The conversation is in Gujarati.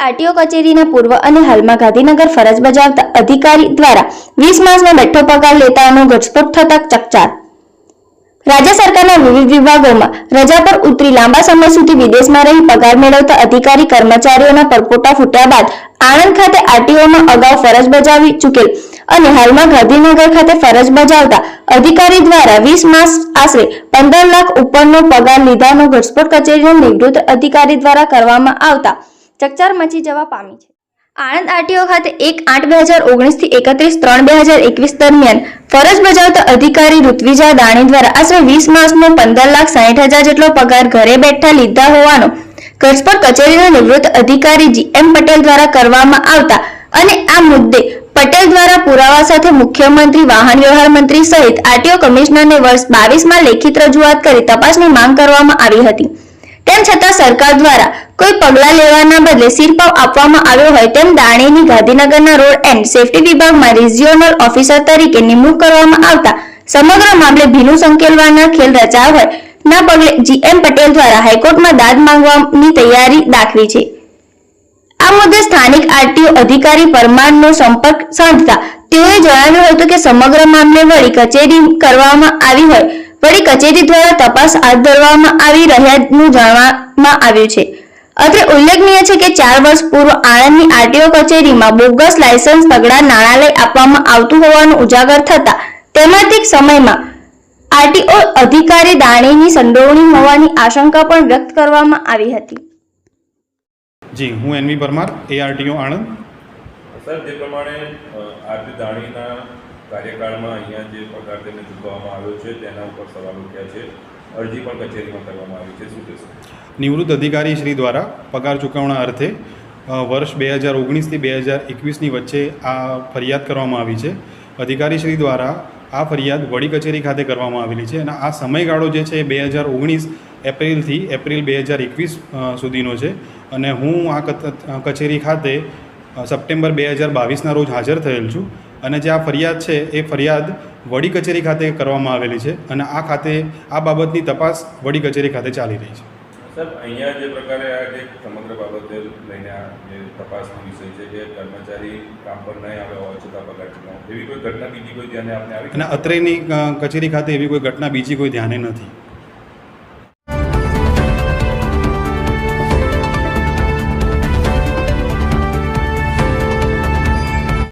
આરટીઓ કચેરીના પૂર્વ અને હાલમાં ગાંધીનગર ફરજ બજાવતા અધિકારી દ્વારા 20 માસનો બેઠો પગાર લેતાનો ઘટસ્ફોટ થતા ચકચાર। રાજ્ય સરકારના વિવિધ વિભાગોમાં રજા પર ઉતરી લાંબા સમય સુધી વિદેશમાં રહી પગાર મેળવતા અધિકારી કર્મચારીઓના પરપોટા ફૂટ્યા બાદ આણંદ ખાતે આરટીઓમાં અગાઉ ફરજ બજાવી ચૂકેલ અને હાલમાં ગાંધીનગર ખાતે ફરજ બજાવતા અધિકારી દ્વારા 20 માસ આશરે 15 લાખ ઉપરનો પગાર લીધાનો ઘટસ્ફોટ કચેરીના નિવૃત્ત અધિકારી દ્વારા કરવામાં આવતા ચકચાર મચી જવા પામી છે। આણંદ આરટીઓ ખાતે 1/8/2019 થી 31/3/2021 દરમિયાન ફરજ બજાવતા અધિકારી ઋત્વિજા દાણી દ્વારા આશરે 20 માસનો 15,60,000 જેટલો પગાર ઘરે બેઠા લીધા હોવાનો ઘટસ્ફોટ કચેરીના નિવૃત્ત અધિકારી GM પટેલ દ્વારા કરવામાં આવતા અને આ મુદ્દે પટેલ દ્વારા પુરાવા સાથે મુખ્યમંત્રી વાહન વ્યવહાર મંત્રી સહિત આરટીઓ કમિશનરને વર્ષ 22માં લેખિત રજૂઆત કરી તપાસની માંગ કરવામાં આવી હતી। તેમ છતાં સરકાર દ્વારા કોઈ પગલાં લેવાના બદલે સિરપાવ આપવામાં આવ્યો હોય તેમ દાણીની ગાંધીનગરના રોડ એન્ડ સેફટી વિભાગમાં રિજિયોનલ ઓફિસર તરીકે નિમણૂક કરવામાં આવતા સમગ્ર મામલે ભીનું સંકેલવાના ખેલ રચાયા હોય ના પગલે GM પટેલ દ્વારા હાઈકોર્ટમાં દાદ માંગવાની તૈયારી દાખવી છે। આ મુદ્દે સ્થાનિક આરટીઓ અધિકારી પરમારનો સંપર્ક સાધતા તેઓએ જણાવ્યું હતું કે સમગ્ર મામલે વળી કચેરી કરવામાં આવી હોય વળી કચેરી દ્વારા તપાસ હાથ ધરવામાં આવી રહ્યાનું જાણવામાં આવ્યું છે। અત્રે ઉલ્લેખનીય છે કે 4 વર્ષ પૂર્વ આણંદની આરટીઓ કચેરીમાં બોગસ લાયસન્સ તગડા નાણાં લઈ આપવામાં આવતું હોવાનું ઉજાગર થતા તેમાંથી સમયમાં આરટીઓ અધિકારી દાણીની સંડોવણી હોવાની આશંકા પણ વ્યક્ત કરવામાં આવી હતી। જી, હું NV Parmar, ARTO Anand. Sir, જે પ્રમાણે આરતી દાણીના કાર્યકાળમાં અહીંયા જે પગાર તેમને ચૂકવવામાં આવ્યો છે તેના ઉપર સવાલ ઉઠ્યા છે, અરજી પણ કચેરીમાં કરવામાં આવી છે, શું કહેશો? નિવૃત્ત અધિકારી શ્રી દ્વારા પગાર ચૂકવણા અર્થે વર્ષ 2019 થી 2021ની વચ્ચે આ ફરિયાદ કરવામાં આવી છે। અધિકારી શ્રી દ્વારા આ ફરિયાદ વડી કચેરી ખાતે કરવામાં આવેલી છે અને આ સમયગાળો જે છે 2019 એપ્રિલથી એપ્રિલ 2021 સુધીનો છે અને હું આ કચેરી ખાતે સપ્ટેમ્બર 2022ના રોજ હાજર થયેલ છું અને જે આ ફરિયાદ છે એ ફરિયાદ વડી કચેરી ખાતે કરવામાં આવેલી છે અને આ ખાતે આ બાબતની તપાસ વડી કચેરી ખાતે ચાલી રહી છે। સર, અહીંયા જે પ્રકારે આ જે સમગ્ર બાબતે લઈને આ જે તપાસનો વિષય છે કે કર્મચારી કામ પર નહીં આવ્યા હોય છતાં પગાર ચૂકવવાનો, એવી કોઈ ઘટના બીજી કોઈ ધ્યાને આપને આવી? અને અત્રેની કચેરી ખાતે એવી કોઈ ઘટના બીજી કોઈ ધ્યાને નથી।